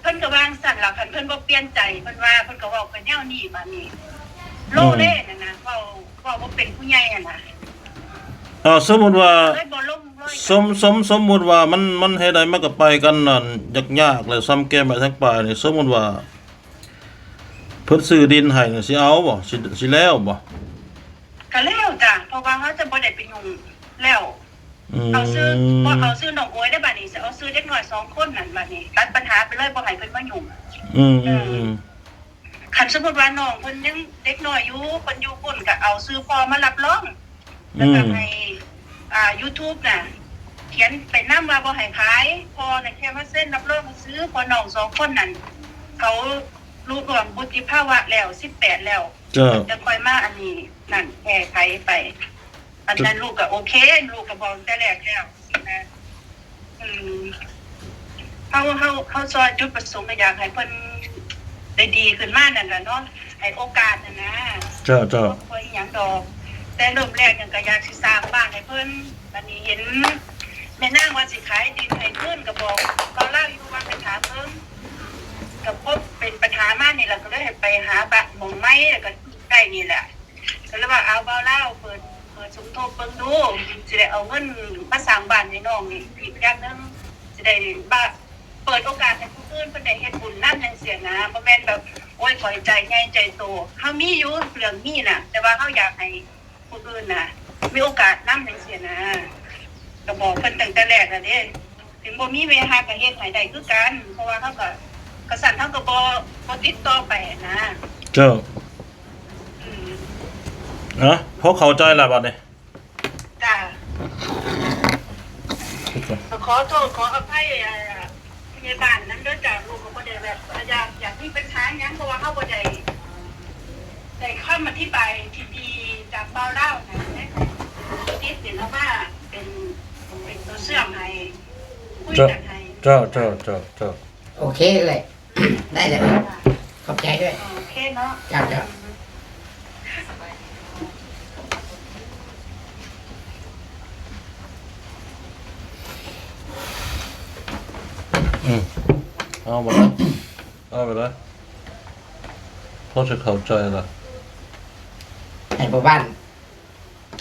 เพิ่นก็วางสั่นล่ะคันเพิ่นบ่เปลี่ยนใจเพิ่นว่าเพิ่นก็เว้ากันแนวนี้บัดนี้โลเล่นั่นน่ะเว้าบ่เป็นผู้ใหญ่อ่ะนะสมมุติว่าสมมุติว่ามันเฮ็ดได้มันก็ไปกันนั่นยากๆแล้วซ้ำแก้มาทั้งปลายนี่สมมุติว่าเพิ่นซื้อดินให้นี่สิเอาบ่สิแล้วบ่ก็แล้วจ้ะเพราะว่าเฮาจะบ่ได้ไปยุ่งแล้วเอาซื้อน้องโอ้ยได้บัดนี้สิเอาซื้อเด็กน้อย2คนนั่นบัดนี้ตัดปัญหาไปเลยบ่ให้เพิ่นมายุ่ง คันสมมุติว่าน้องเพิ่นยังเด็กน้อยอยู่เพิ่นอยู่พุ่นก็เอาชื่อพ่อมารับรองแล้วก็ให้YouTube น่ะเขียนไปนำว่าบ่ให้ขายพ่อน่ะแค่มาเซ็นรับรองซื้อพอน้อง2คนนั้นเขารู้รวมวุฒิภาวะแล้ว18แล้วจะค่อยมาอันนี้นั่นแก้ไขไปอันนั้นลูกก็โอเคลูกก็บอกแต่แรกแล้วนะเขาซอยจุดประสงค์ก็อยากให้เพิ่นได้ดีขึ้นมานั่นล่ะเนาะให้โอกาสน่ะนะบ่ค่อยหยังดอกแต่เริ่มแรกยังก็อยากสิสร้างบ้านให้เพิ่นบัดนี้เห็นแม่นางว่าสิขายดินให้เพิ่นก็บอกเขาเล่าอยู่ว่าไปถามเพิ่นก็พบเป็นปัญหามานี่ล่ะก็เลยให้ไปหาบ้านหม่องไม้แล้วก็ใกล้นี่แหละก็เลยว่าเอาเบาเล่าเปิดสมทบเบิ่งดูสิได้เอาเงินมาสร้างบ้านให้น้องนี่อีกอย่างนึงสิได้เปิดโอกาสให้ผู้อื่นเพิ่นได้เฮ็ดบุญนำจังซี่นะบ่แม่นแบบโอ้ยขอยใจใหญ่ใจโตเฮามีอยู่เรื่องนี้น่ะแต่ว่าเฮาอยากให้ผู้อื่นน่ะมีโอกาสนำจังซี่นะก็บอกเพิ่นตั้งแต่แรกแล้วเด้ถึงบ่มีเวลาก็เฮ็ดให้ได้คือกันเพราะว่าเฮาก็สั่นเฮาก็บ่ติดต่อไปนะเจ้าเพราะเข้าใจแล้วบัดนี้จ้าขอโทษขออภัยพยาบาลนั้นด้วยจ้ะลูกก็บ่ได้แบบอยากมีปัญหาหยังเพราะว่าเฮาบ่ได้คำอธิบายที่ดีจากเบาเล่านะติดนี่แล้วว่าเป็นตัวเสื่อมให้คุยกันให้เจ้าโอเคเลย ได้เลยขอบใจด้วย โอเคเนาะจ้าเอาไปเลยพอจะเข้าใจละให้พ่อบ้าน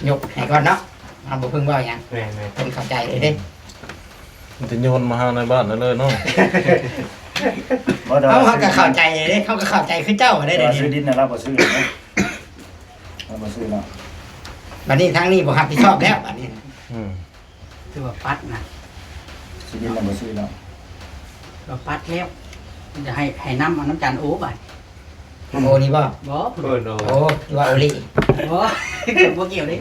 ยกให้ก่อนเนาะเอาบ่พึ่งว่าอย่างเพิ่นเข้าใจเลยเด้มันจะโยนมาหาในบ้านนั่นเลยเนาะเขาก็เข้าใจเลยเด้เขาก็เข้าใจคือเจ้าได้เด้ซื้อดินน่ะเราบ่ซื้อนะเราบ่ซื้อเนาะบัดนี้ทางนี้บ่รับผิดชอบแล้วบัดนี้คือว่าปัดนะซื้อดินน่ะบ่ซื้อเนาะก็ปัดแล้วจะให้น้ำเอาน้ำจานโอ้ไปโอ้นี่บ่บ่โอ้ว่าโอลี่บ่บ่เกี่ยวเด้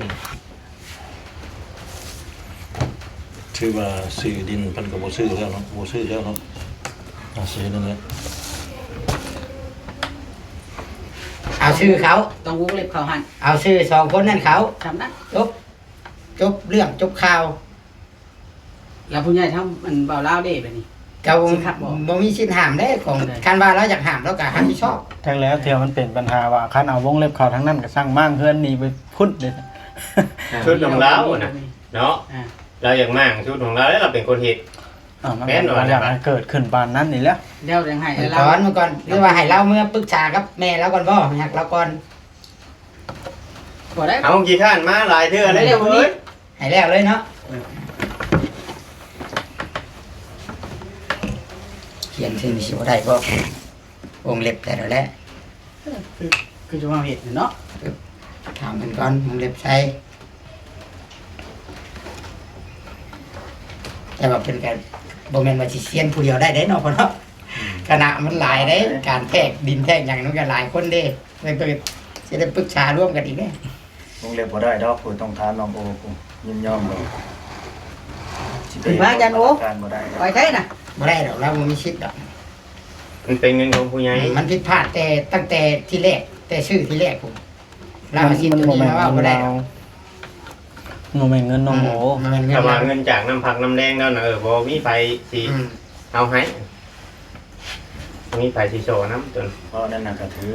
ถือว่าซื้อดินเพิ่นก็บ่ซื้อแล้วเนาะบ่ซื้อแล้วเนาะซื้อนั่นแหละเอาชื่อเขาต้องวงเล็บเขาหั่นเอาชื่อ2คนนั่นเขาจำนั้นจบเรื่องจบข่าวแล้วผู้ใหญ่ทำมันเบาเล่าได้แบบนี้ก็บ่มีสิทธิ์ห้ามได้ของคันว่าเราอยากห้ามเราก็รับผิดชอบทั้งแล้วเที่ยวมันเป็นปัญหาว่าคันเอาวงเล็บเขาทั้งนั้นก็สร้างมั่งเฮือนนี่ไปพุ่นเด้ชุดของเราน่ะเนาะเราอยากมั่งชุดของเราแล้วเราเป็นคนเฮ็ดแม่นว่าอยากให้เกิดขึ้นปานนั้นนี่แหละเดี๋ยวจังให้เราก่อนหรือว่าให้เราเมื่อปรึกษากับแม่เราก่อนบ่อยากเราก่อนบ่ได้เอากี่ท่านมาหลายเทื่อเลยเอ้ยให้แล้วเลยเนาะเขียนชื่อสิบ่ได้บ่วงเล็บแต่แล้วแหละคือจะมาเฮ็ดเนาะถามมันก่อนวงเล็บใช้แต่ว่าเป็นการบ่แม่นว่าสิเซียนผู้เดียวได้เด้เนาะพ่อเนาะคณะมันหลายเด้การแทกดินแทกหยังนั้นก็หลายคนเด้เลยก็สิได้ปรึกษาร่วมกันอีกเด้วงเล็บบ่ได้ดอกผู้ต้องถามน้องโอกูยินยอมบ่สิว่าจันโอไว้ใช่น่ะบ่ได้ดอกเราบ่มีสิทธิ์ดอกมันเป็นเงินของผู้ใหญ่มันผิดพลาดแต่ตั้งแต่ที่แรกแต่ชื่อที่แรกผมเราสิทธิ์ตัวนี้ว่าบ่ได้โมเมนต์เงินน้องโหถ้าว่าเงินจากน้ำผักน้ำแดงแล้วนะบ่มีไฟสิเอาให้มีไฟสิโชน้ำจนเพราะนั่นน่ะก็ถือ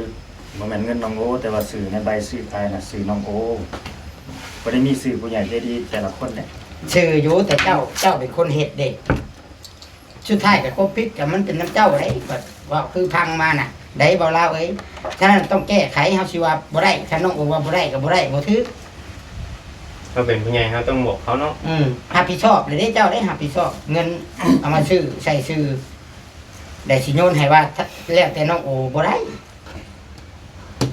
บ่แม่นเงินน้องโอแต่ว่าสื่อในใบสื่อภายน่ะสื่อน้องโอบ่ได้มีสื่อผู้ใหญ่ใจดีแต่ละคนเนี่ยชื่ออยู่แต่เจ้าเป็นคนเฮ็ดเด้สุดท้ายก็ครบผิดก็มันเป็นน้ำเจ้าได้ว่าคือพังมาน่ะได้บ่ลาวเอ้ยฉะนั้นต้องแก้ไขเฮาสิว่าบ่ได้ถ้าน้องโอว่าบ่ได้ก็บ่ได้บ่ถือเขาเป็นผู้ใหญ่เขาต้องบอกเขาเนาะรับผิดชอบเลยได้เจ้าได้รับผิดชอบเงินเอามาซื้อใส่ซื้อได้สิโยนให้ว่าแล้วแต่น้องโอบ่ได้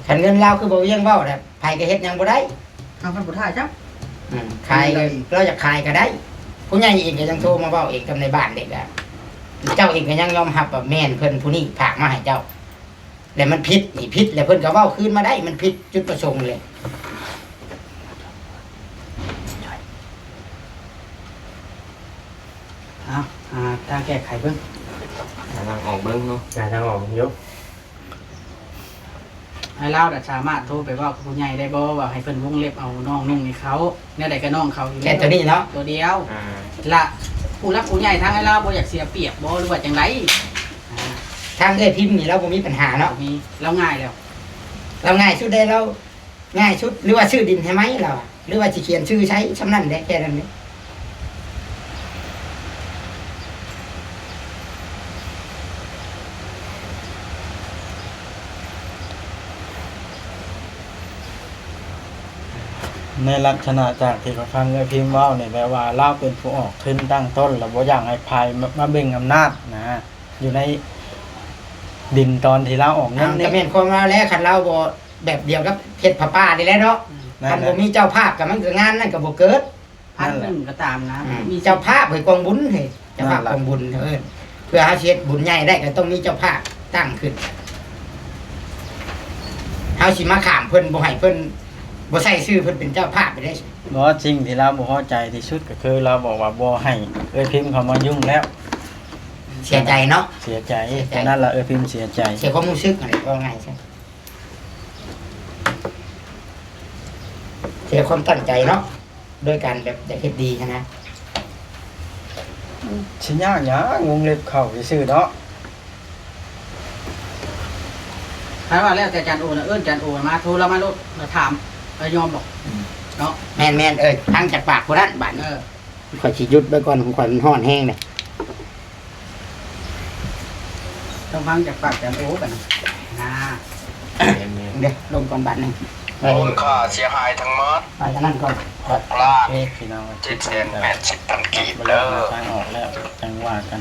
คันเงินเราคือบ่เวียงเว้าแหละไผก็เฮ็ดหยังบ่ได้เอาคันบ่ท่าจ้ะขายเราอยากขายก็ได้ผู้ใหญ่เองก็ยังโทรมาเว้าเองกับในบ้านเด็กอ่ะเจ้าเองก็ยังยอมรับว่าแม่นเพิ่นผู้นี้ฝากมาให้เจ้า แล้วมันผิดนี่ผิดแล้วเพิ่นก็เว้าคืนมาได้มันผิดจุดประสงค์เลย เอาทางแก้ไขเบิ่ง ทางออกเบิ่งเนาะทางออกยก ให้เราสามารถโทรไปเว้ากับผู้ใหญ่ได้บ่ว่าให้เพิ่นวงเล็บเอาน้องนุ่งให้เขาแนวใดก็น้องเขาอยู่ แค่ตัวนี้เนาะ ตัวเดียวละผู้รักผู้ใหญ่ทางให้เราบ่อยากเสียเปรียบบ่หรือว่าจังได ทางเอ้ยพิมพ์นี่เราบ่มีปัญหาเนาะ มีเราง่ายแล้ว เราง่ายชุดได้เราง่ายชุดหรือว่าชื่อดินให้ไหมเราอะหรือว่าสิเขียนชื่อใช้ชำนั่นได้แค่นั้นเอง ในลักษณะจากที่เขาฟังเลยพิมพ์เว่าเนี่ยแปลว่าเล่าเป็นผู้ออกขึ้นตั้งต้นแล้วบ่อยากให้ภายมาเบ่งอำนาจนะอยู่ในดินตอนที่เราออกเงิน ก็ นี่ แม่นความว่าแล้วคันเราบ่แบบเดียวกับเพชรผ้าป่านี่แหละเนาะ นั่ คัน นแห บ่ ละ มีเจ้าภาพก็มันก็งานนั่นก็บ่เกิด 1,000ก็ตามนะ มีเจ้าภาพเผยกองบุญเฮ้ยเจ้าภาพกองบุญเพื่อหาเฮ็ดบุญใหญ่ได้ก็ต้องมีเจ้าภาพตั้งขึ้นเฮาสิมาข้ามเพิ่นบ่ให้เพิ่นบ่ใส่ชื่อเพิ่นเป็นเจ้าภาพไปได้ เพราะสิ่งที่เราบ่พอใจที่สุดก็คือเราบอกว่าบ่ให้พิมพ์เขามายุ่งแล้ว เสียใจเนาะ เสียใจฉะนั้นล่ะพิมพ์เสียใจ เสียความรู้สึกอะไรว่าไงใช่เสียความตั้งใจเนาะด้วยการแบบจะเฮ็ดดีนะ สิยากหยังวงเล็บเข้าซื่อๆเนาะ ถ้าว่าแล้วแต่อาจารย์โอนะเอิ้นอาจารย์โอมาโทรเรามาโลดมาถามเรายอมบอกเนาะ แม่นทั้งจากปากคนนั้นบาดนี้ เออ ข่อยสิหยุดไว้ก่อนของข่อยมันฮ้อนแห้งเลย ต้องฟังจากปากอาจารย์โอกันนะ เดี๋ยวลงก่อนบาดนึง มูลค่าเสียหายทั้งหมด ไปอันนั้นก่อน 6 ล้าน พี่น้อง 780,000 กีบ เด้ เด้ อ อ ทางออกแล้วจังว่ากัน